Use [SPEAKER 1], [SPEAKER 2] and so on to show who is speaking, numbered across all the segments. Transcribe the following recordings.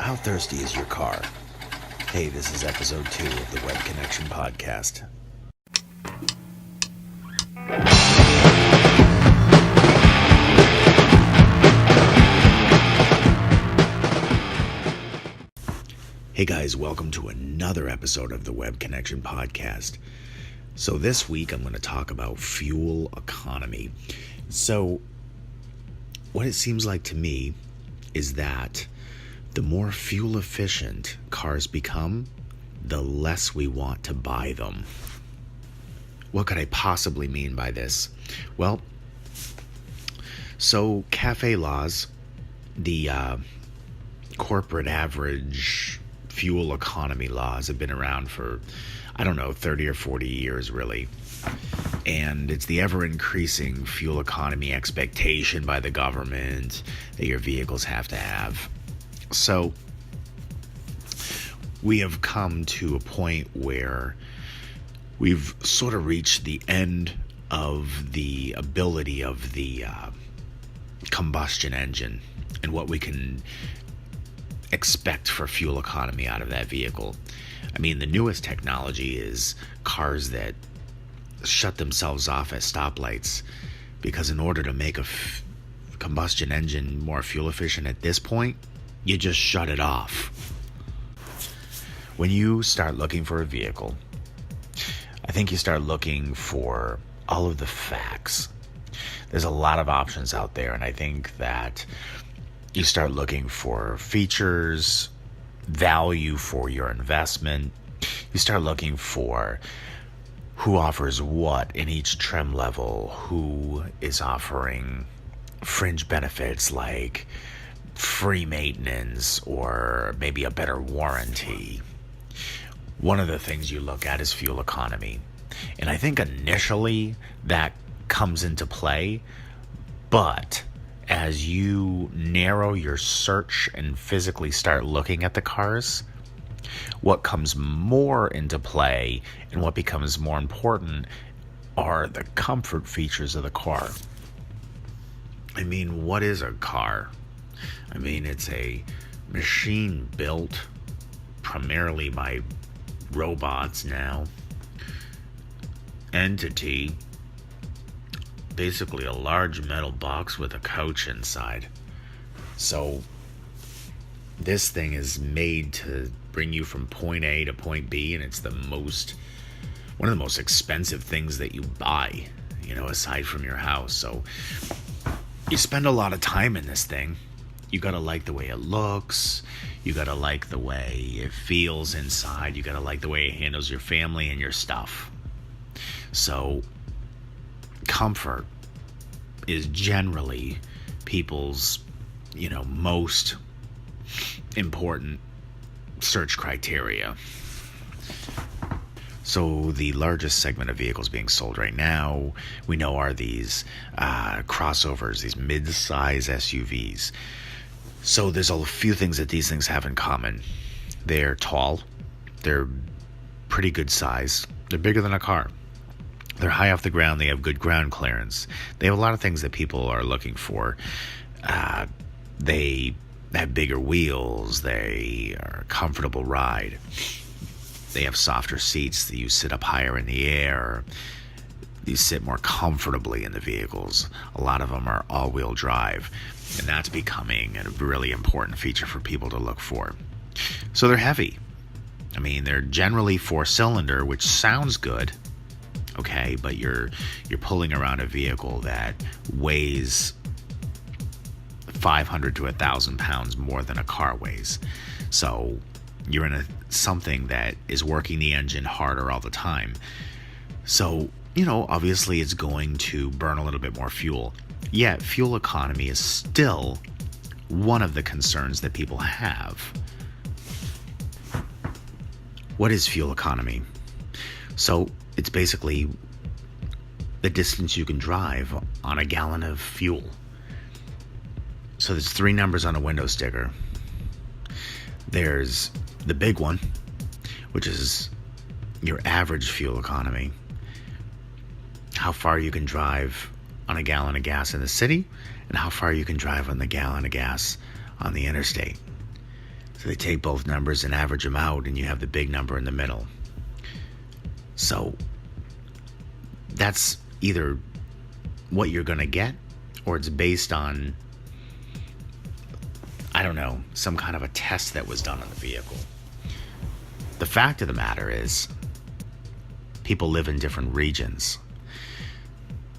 [SPEAKER 1] How thirsty is your car? Hey, this is episode 2 of the Web Connection Podcast. Hey guys, welcome to another episode of the Web Connection Podcast. So this week I'm going to talk about fuel economy. So what it seems like to me is that the more fuel efficient cars become, the less we want to buy them. What could I possibly mean by this? Well, so CAFE laws, the corporate average fuel economy laws have been around for, 30 or 40 years really. And it's the ever-increasing fuel economy expectation by the government that your vehicles have to have. So we have come to a point where we've sort of reached the end of the ability of the combustion engine and what we can expect for fuel economy out of that vehicle. I mean, the newest technology is cars that shut themselves off at stoplights, because in order to make a combustion engine more fuel efficient at this point, you just shut it off. When you start looking for a vehicle, I think you start looking for all of the facts. There's a lot of options out there, and I think that you start looking for features, value for your investment. You start looking for who offers what in each trim level, who is offering fringe benefits like free maintenance or maybe a better warranty. One of the things you look at is fuel economy. And I think initially that comes into play, but as you narrow your search and physically start looking at the cars, what comes more into play and what becomes more important are the comfort features of the car. I mean, what is a car? I mean, it's a machine built primarily by robots now, entity, basically a large metal box with a couch inside. So this thing is made to bring you from point A to point B, and it's one of the most expensive things that you buy, aside from your house. So you spend a lot of time in this thing. You gotta like the way it looks. You gotta like the way it feels inside. You gotta like the way it handles your family and your stuff. So comfort is generally people's, most important search criteria. So the largest segment of vehicles being sold right now, we know, are these crossovers, these mid-size SUVs. So there's a few things that these things have in common. They're tall. They're pretty good size. They're bigger than a car. They're high off the ground. They have good ground clearance. They have a lot of things that people are looking for. They have bigger wheels. They are a comfortable ride. They have softer seats. You sit up higher in the air. You sit more comfortably in the vehicles. A lot of them are all-wheel drive, and that's becoming a really important feature for people to look for. So they're heavy. I mean, they're generally 4-cylinder, which sounds good. Okay, but you're pulling around a vehicle that weighs 500 to 1,000 pounds more than a car weighs. So you're in something that is working the engine harder all the time. So, obviously it's going to burn a little bit more fuel. Yet fuel economy is still one of the concerns that people have. What is fuel economy? So it's basically the distance you can drive on a gallon of fuel. So there's 3 numbers on a window sticker. There's the big one, which is your average fuel economy. How far you can drive on a gallon of gas in the city, and how far you can drive on the gallon of gas on the interstate. So they take both numbers and average them out, and you have the big number in the middle. So that's either what you're going to get, or it's based on, I don't know, some kind of a test that was done on the vehicle. The fact of the matter is, people live in different regions.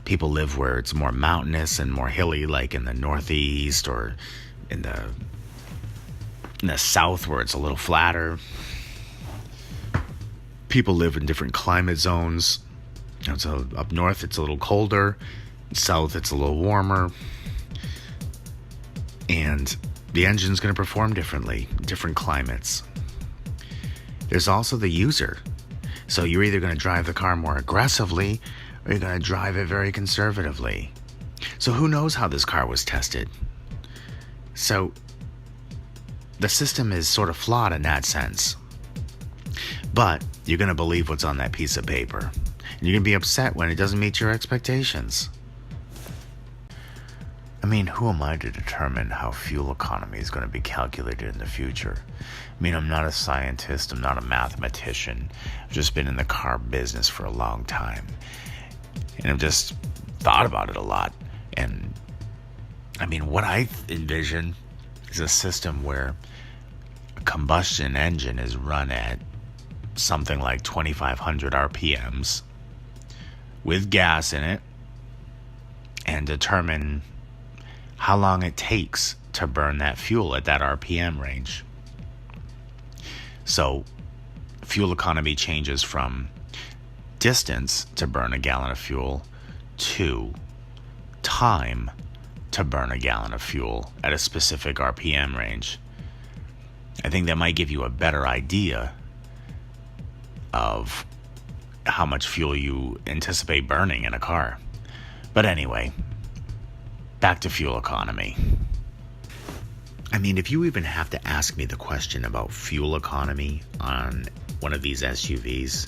[SPEAKER 1] People live where it's more mountainous and more hilly, like in the Northeast, or in the South where it's a little flatter. People live in different climate zones. So up north it's a little colder, south it's a little warmer, and the engine's going to perform differently in different climates. There's also the user. So you're either going to drive the car more aggressively, or you're going to drive it very conservatively. So who knows how this car was tested? So the system is sort of flawed in that sense. But you're going to believe what's on that piece of paper. And you're going to be upset when it doesn't meet your expectations. I mean, who am I to determine how fuel economy is going to be calculated in the future? I mean, I'm not a scientist. I'm not a mathematician. I've just been in the car business for a long time. And I've just thought about it a lot. And I mean, what I envision is a system where a combustion engine is run at something like 2,500 RPMs with gas in it, and determine how long it takes to burn that fuel at that RPM range. So fuel economy changes from distance to burn a gallon of fuel to time to burn a gallon of fuel at a specific RPM range. I think that might give you a better idea of how much fuel you anticipate burning in a car. But anyway, back to fuel economy. I mean, if you even have to ask me the question about fuel economy on one of these SUVs,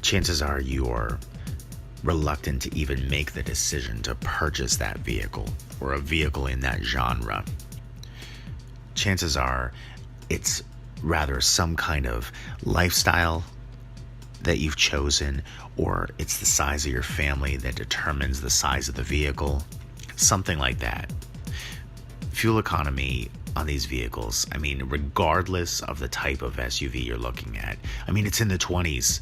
[SPEAKER 1] chances are you're reluctant to even make the decision to purchase that vehicle or a vehicle in that genre. Chances are it's rather some kind of lifestyle that you've chosen, or it's the size of your family that determines the size of the vehicle, something like that. Fuel economy on these vehicles, I mean, regardless of the type of SUV you're looking at, I mean, it's in the 20s.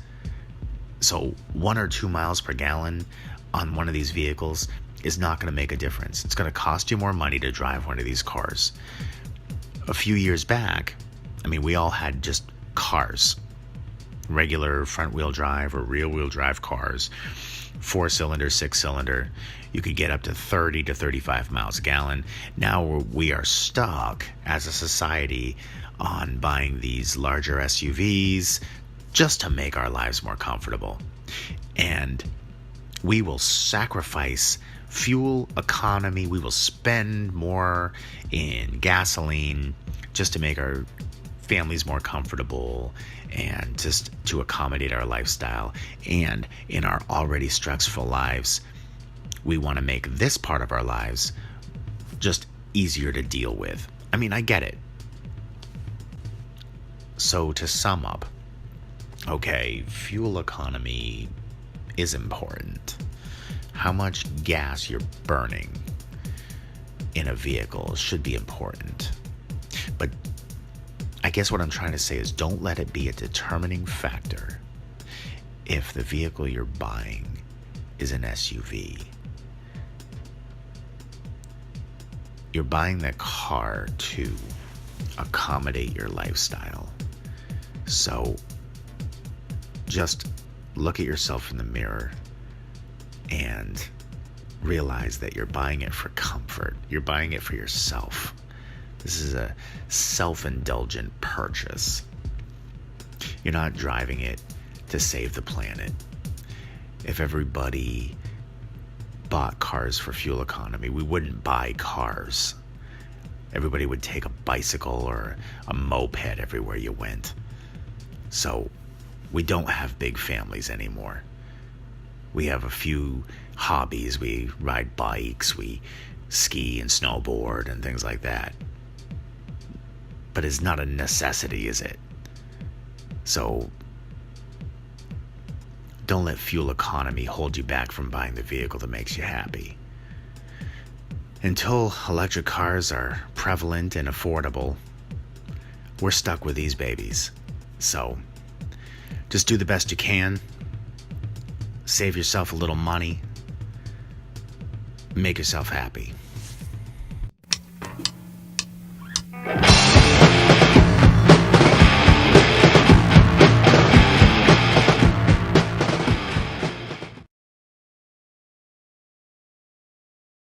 [SPEAKER 1] So 1 or 2 miles per gallon on one of these vehicles is not going to make a difference. It's going to cost you more money to drive one of these cars. A few years back, I mean, we all had just cars, regular front-wheel drive or rear-wheel drive cars, 4-cylinder, 6-cylinder. You could get up to 30 to 35 miles a gallon. Now we are stuck as a society on buying these larger SUVs just to make our lives more comfortable. And we will sacrifice fuel economy. We will spend more in gasoline just to make our families more comfortable and just to accommodate our lifestyle. And in our already stressful lives, we want to make this part of our lives just easier to deal with. I mean, I get it. So to sum up, okay, fuel economy is important. How much gas you're burning in a vehicle should be important. But I guess what I'm trying to say is don't let it be a determining factor if the vehicle you're buying is an SUV. You're buying that car to accommodate your lifestyle. So just look at yourself in the mirror and realize that you're buying it for comfort. You're buying it for yourself. This is a self-indulgent purchase. You're not driving it to save the planet. If everybody bought cars for fuel economy, we wouldn't buy cars. Everybody would take a bicycle or a moped everywhere you went. So we don't have big families anymore. We have a few hobbies. We ride bikes, we ski and snowboard and things like that. but it's not a necessity, is it? So don't let fuel economy hold you back from buying the vehicle that makes you happy. Until electric cars are prevalent and affordable, we're stuck with these babies. So just do the best you can. Save yourself a little money. Make yourself happy.